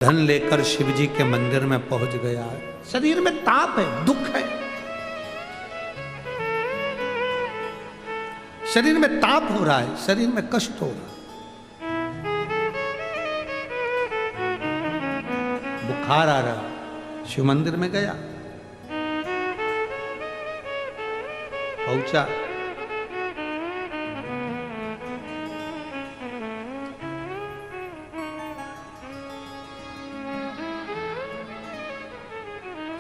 धन लेकर शिव जी के मंदिर में पहुंच गया। शरीर में ताप है, दुख है, शरीर में ताप हो रहा है, शरीर में कष्ट हो रहा है, बुखार आ रहा है। शिव मंदिर में गया, पहुंचा,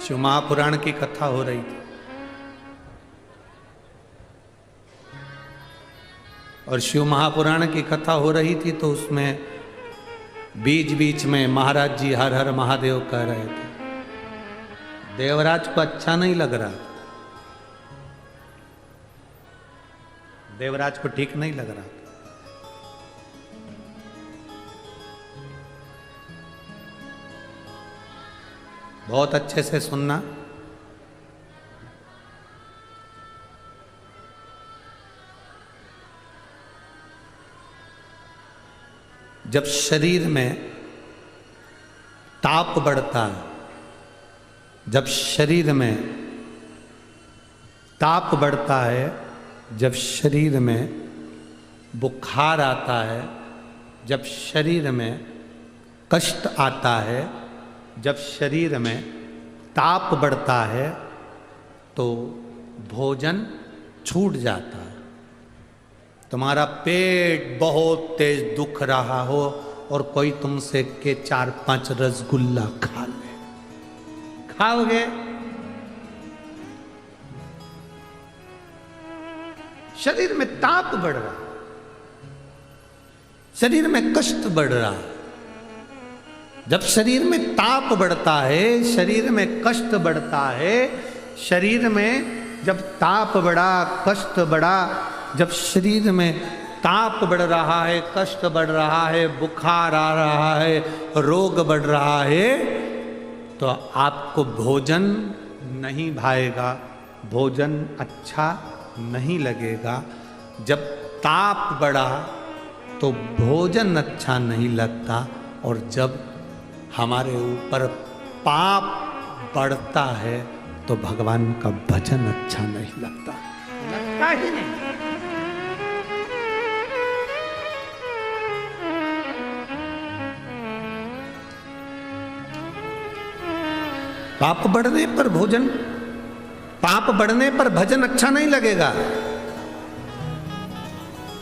शिव महापुराण की कथा हो रही थी और शिव महापुराण की कथा हो रही थी तो उसमें बीच बीच में महाराज जी हर हर महादेव कह रहे थे। देवराज को अच्छा नहीं लग रहा, देवराज को ठीक नहीं लग रहा। बहुत अच्छे से सुनना। जब शरीर में ताप बढ़ता है, जब शरीर में ताप बढ़ता है, जब शरीर में बुखार आता है, जब शरीर में कष्ट आता है, जब शरीर में ताप बढ़ता है तो भोजन छूट जाता है। तुम्हारा पेट बहुत तेज दुख रहा हो और कोई तुमसे के 4-5 रसगुल्ला खा ले, खाओगे? शरीर में ताप बढ़ रहा, शरीर में कष्ट बढ़ रहा। जब शरीर में ताप बढ़ता है, शरीर में कष्ट बढ़ता है, शरीर में जब ताप बढ़ा, कष्ट बढ़ा, जब शरीर में ताप बढ़ रहा है, कष्ट बढ़ रहा है, बुखार आ रहा है, रोग बढ़ रहा है, तो आपको भोजन नहीं भाएगा, भोजन अच्छा नहीं लगेगा। जब ताप बढ़ा तो भोजन अच्छा नहीं लगता, और जब हमारे ऊपर पाप बढ़ता है तो भगवान का भजन अच्छा नहीं लगता, लगता ही नहीं। पाप बढ़ने पर भोजन, पाप बढ़ने पर भजन अच्छा नहीं लगेगा।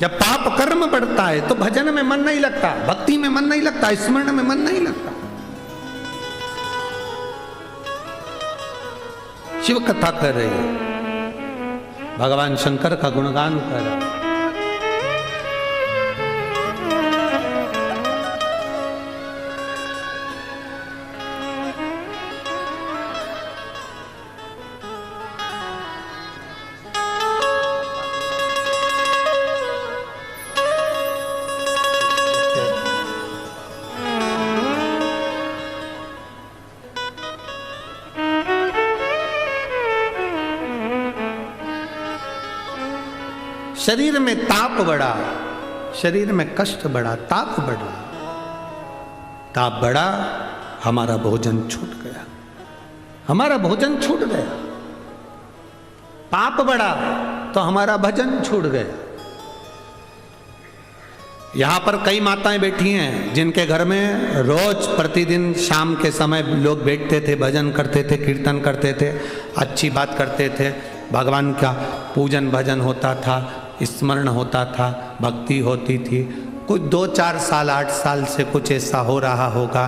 जब पाप कर्म बढ़ता है तो भजन में मन नहीं लगता, भक्ति में मन नहीं लगता, स्मरण में मन नहीं लगता। शिव कथा कर रही है, भगवान शंकर का गुणगान कर रहा है। शरीर में ताप बढ़ा, शरीर में कष्ट बढ़ा, ताप बढ़ा, ताप बढ़ा, हमारा भोजन छूट गया, हमारा भोजन छूट गया। पाप बढ़ा तो हमारा भजन छूट गया। यहां पर कई माताएं बैठी हैं जिनके घर में रोज प्रतिदिन शाम के समय लोग बैठते थे, भजन करते थे, कीर्तन करते थे, अच्छी बात करते थे, भगवान का पूजन भजन होता था, स्मरण होता था, भक्ति होती थी। कुछ 2-4 साल 8 साल से कुछ ऐसा हो रहा होगा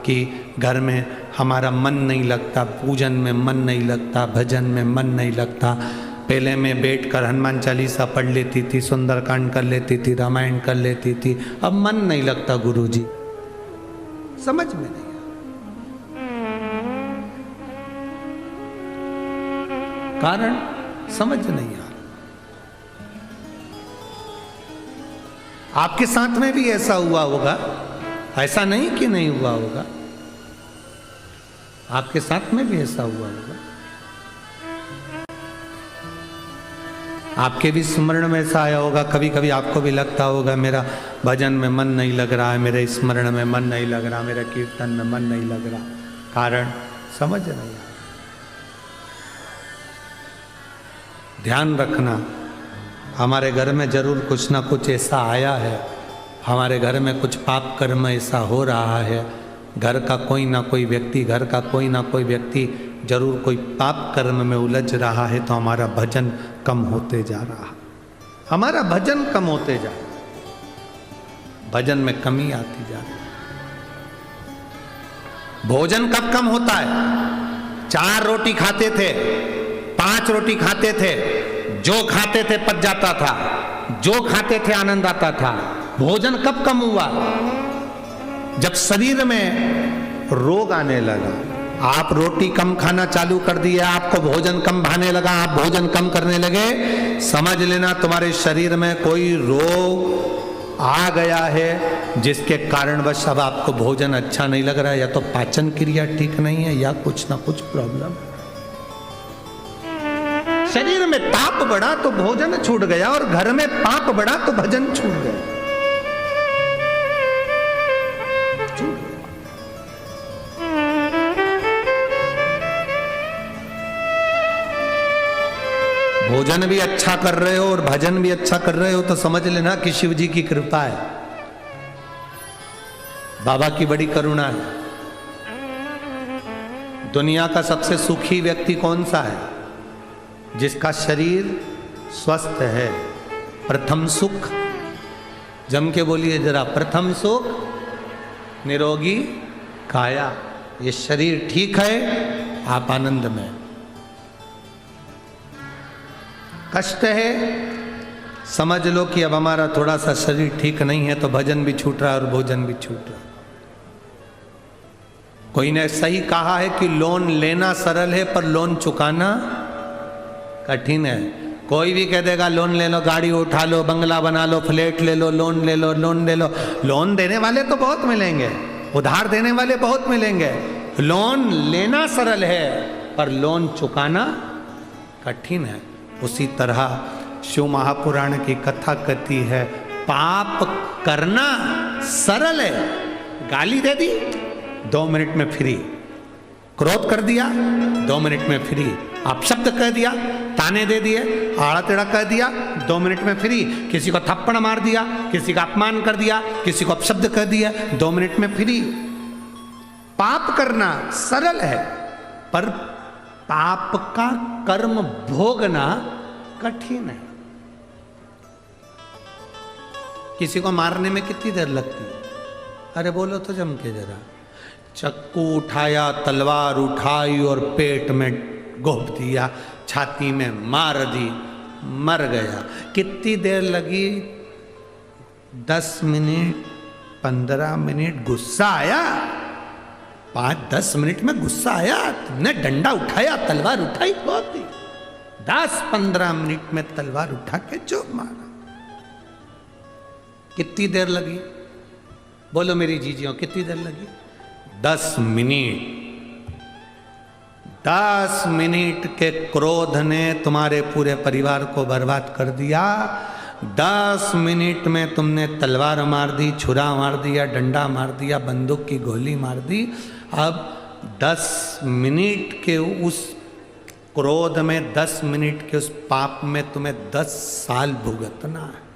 कि घर में हमारा मन नहीं लगता, पूजन में मन नहीं लगता, भजन में मन नहीं लगता। पहले मैं बैठकर हनुमान चालीसा पढ़ लेती थी, सुंदरकांड कर लेती थी, रामायण कर लेती थी, अब मन नहीं लगता गुरुजी, समझ में नहीं। कारण समझ नहीं आ रहा। आपके साथ में भी ऐसा हुआ होगा, ऐसा नहीं कि नहीं हुआ होगा, आपके साथ में भी ऐसा हुआ होगा। आपके भी स्मरण में ऐसा आया होगा, कभी कभी आपको भी लगता होगा मेरा भजन में मन नहीं लग रहा है, मेरे स्मरण में मन नहीं लग रहा, मेरे कीर्तन में मन नहीं लग रहा। कारण समझ नहीं आ। ध्यान रखना, हमारे घर में जरूर कुछ ना कुछ ऐसा आया है, हमारे घर में कुछ पाप कर्म ऐसा हो रहा है, घर का कोई ना कोई व्यक्ति, घर का कोई ना कोई व्यक्ति जरूर कोई पाप कर्म में उलझ रहा है, तो हमारा भजन कम होते जा रहा है, हमारा भजन कम होते जा रहा है, भजन में कमी आती जा रही है। भोजन कब कम होता है? 4 रोटी खाते थे, 5 रोटी खाते थे, जो खाते थे पच जाता था, जो खाते थे आनंद आता था। भोजन कब कम हुआ? जब शरीर में रोग आने लगा। आप रोटी कम खाना चालू कर दिया, आपको भोजन कम भाने लगा, आप भोजन कम करने लगे, समझ लेना तुम्हारे शरीर में कोई रोग आ गया है, जिसके कारणवश अब आपको भोजन अच्छा नहीं लग रहा है। या तो पाचन क्रिया ठीक नहीं है, या कुछ ना कुछ प्रॉब्लम है। शरीर में ताप बढ़ा तो भोजन छूट गया, और घर में पाप बढ़ा तो भजन छूट गया। भोजन भी अच्छा कर रहे हो और भजन भी अच्छा कर रहे हो, तो समझ लेना कि शिव जी की कृपा है, बाबा की बड़ी करुणा है। दुनिया का सबसे सुखी व्यक्ति कौन सा है? जिसका शरीर स्वस्थ है। प्रथम सुख, जम के बोलिए जरा, प्रथम सुख निरोगी काया। ये शरीर ठीक है, आप आनंद में। कष्ट है, समझ लो कि अब हमारा थोड़ा सा शरीर ठीक नहीं है, तो भजन भी छूट रहा है और भोजन भी छूट रहा है। कोई ने सही कहा है कि लोन लेना सरल है, पर लोन चुकाना कठिन है। कोई भी कह देगा लोन ले लो, गाड़ी उठा लो, बंगला बना लो, फ्लैट ले लो, लोन ले लो, लोन ले लो। लोन देने वाले तो बहुत मिलेंगे, उधार देने वाले बहुत मिलेंगे। लोन लेना सरल है, पर लोन चुकाना कठिन है। उसी तरह शिव महापुराण की कथा कहती है, पाप करना सरल है। गाली दे दी, 2 मिनट में फ्री। क्रोध कर दिया, 2 मिनट में फ्री। अपशब्द कह दिया, ताने दे दिए, आड़ा टेढ़ा कह दिया, 2 मिनट में फ्री। किसी को थप्पड़ मार दिया, किसी का अपमान कर दिया, किसी को अपशब्द कह दिया, 2 मिनट में फ्री। पाप करना सरल है, पर पाप का कर्म भोगना कठिन है। किसी को मारने में कितनी देर लगती है? अरे बोलो तो जम के जरा। चक्कू उठाया, तलवार उठाई और पेट में घोंप दिया, छाती में मार दी, मर गया। कितनी देर लगी? 10 मिनट, 15 मिनट। गुस्सा आया? 5-10 मिनट में गुस्सा आया? तुमने डंडा उठाया, तलवार उठाई, बहुत ही 10-15 मिनट में तलवार उठा के जो मारा। कितनी देर लगी? बोलो मेरी जीजियों, कितनी देर लगी? 10 मिनट। 10 मिनट के क्रोध ने तुम्हारे पूरे परिवार को बर्बाद कर दिया। 10 मिनट में तुमने तलवार मार दी, छुरा मार दिया, डंडा मार दिया, बंदूक की गोली मार दी। अब 10 मिनट के उस क्रोध में, 10 मिनट के उस पाप में तुम्हें 10 साल भुगतना है।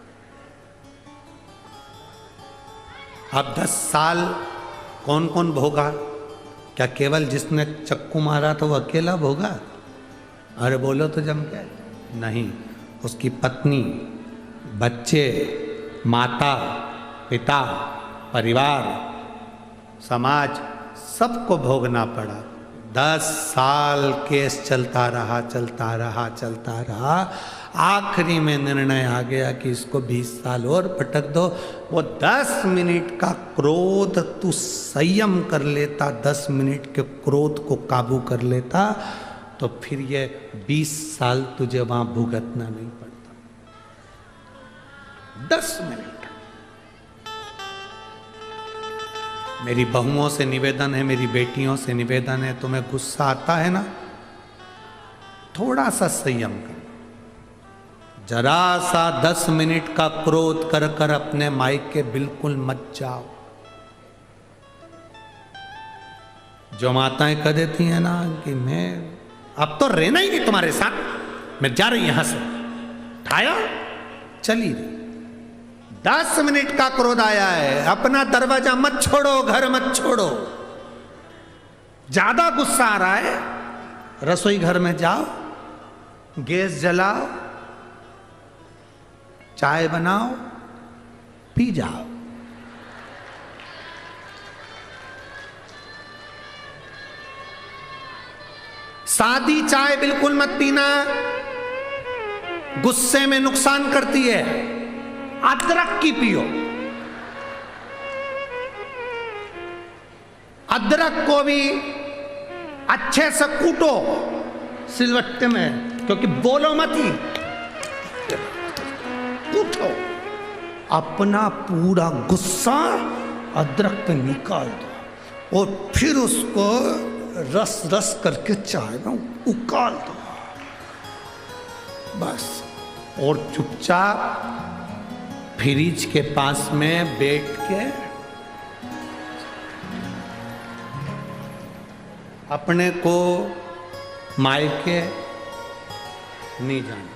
अब 10 साल कौन कौन भोगा? क्या केवल जिसने चक्कू मारा तो वो अकेला भोगा? अरे बोलो तो जम के। नहीं, उसकी पत्नी, बच्चे, माता, पिता, परिवार, समाज, सबको भोगना पड़ा। 10 साल केस चलता रहा, चलता रहा, चलता रहा। आखिरी में निर्णय आ गया कि इसको 20 साल और पटक दो। वो 10 मिनट का क्रोध तू संयम कर लेता, 10 मिनट के क्रोध को काबू कर लेता, तो फिर ये 20 साल तुझे वहां भुगतना नहीं पड़ता। 10 मिनट। मेरी बहुओं से निवेदन है, मेरी बेटियों से निवेदन है, तुम्हें गुस्सा आता है ना, थोड़ा सा संयम कर। जरा सा 10 मिनट का क्रोध कर कर अपने मायके बिल्कुल मत जाओ। जो माताएं कह देती हैं ना कि मैं अब तो रहना ही नहीं तुम्हारे साथ, मैं जा रही यहां से, उठाया चली रही। 10 मिनट का क्रोध आया है, अपना दरवाजा मत छोड़ो, घर मत छोड़ो। ज्यादा गुस्सा आ रहा है, रसोई घर में जाओ, गैस जलाओ, चाय बनाओ, पी जाओ। सादी चाय बिल्कुल मत पीना, गुस्से में नुकसान करती है। अदरक की पियो, अदरक को भी अच्छे से कूटो सिलवट्टे में, क्योंकि बोलो मत ही, कूटो। अपना पूरा गुस्सा अदरक पे निकाल दो और फिर उसको रस रस करके चाय में उकाल दो बस। और चुपचाप फ्रिज के पास में बैठ के अपने को मायके नहीं जाना।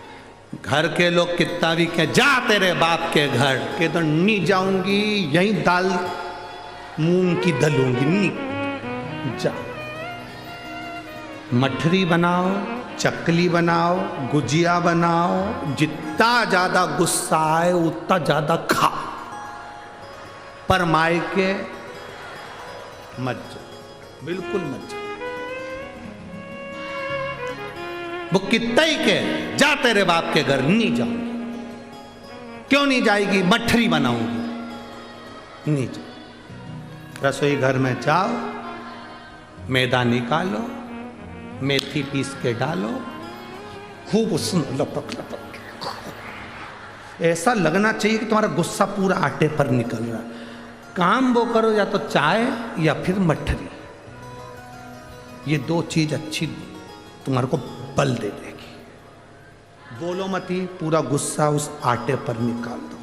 घर के लोग कितना भी कह जा तेरे बाप के घर के, तो नहीं जाऊंगी, यहीं दाल मूंग की दलूंगी, नहीं जा। मठरी बनाओ, चकली बनाओ, गुजिया बनाओ, जितना ज्यादा गुस्सा आए उतना ज्यादा खाओ, पर मायके मत जाओ, बिल्कुल मत जाओ। वो कितना ही के जा तेरे बाप के घर, नहीं जाऊंगी। क्यों नहीं जाएगी? मठरी बनाऊंगी, नहीं जाओ। रसोई घर में जाओ, मैदा निकालो, मेथी पीस के डालो, खूब उसमें लपक लपक के, ऐसा लगना चाहिए कि तुम्हारा गुस्सा पूरा आटे पर निकल रहा है। काम वो करो, या तो चाय या फिर मठरी, ये दो चीज अच्छी तुम्हारे को बल दे देगी। बोलो मत ही, पूरा गुस्सा उस आटे पर निकाल दो।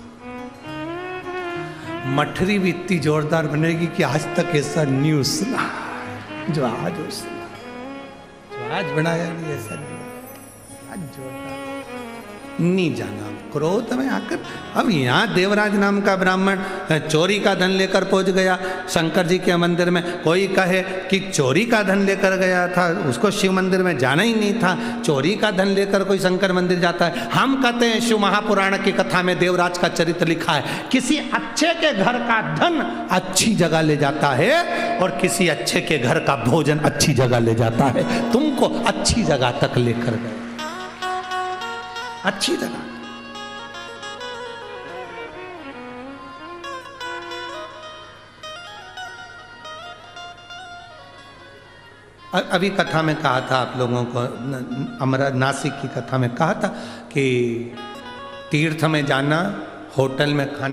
मठरी भी इतनी जोरदार बनेगी कि आज तक ऐसा न्यूज सुना जो आज हो सुना, आज बनाया भी ऐसा नहीं। आज जोरदार नहीं जाना क्रोध में आकर। अब यहाँ देवराज नाम का ब्राह्मण चोरी का धन लेकर पहुंच गया शंकर जी के मंदिर में। कोई कहे कि चोरी का धन लेकर गया था, उसको शिव मंदिर में जाना ही नहीं था, चोरी का धन लेकर कोई शंकर मंदिर जाता है। हम कहते हैं शिव महापुराण की कथा में देवराज का चरित्र लिखा है, किसी अच्छे के घर का धन अच्छी जगह ले जाता है और किसी अच्छे के घर का भोजन अच्छी जगह ले जाता है। तुमको अच्छी जगह तक लेकर गए, अच्छी जगह। अभी कथा में कहा था आप लोगों को, अमरा नासिक की कथा में कहा था कि तीर्थ में जाना, होटल में खाना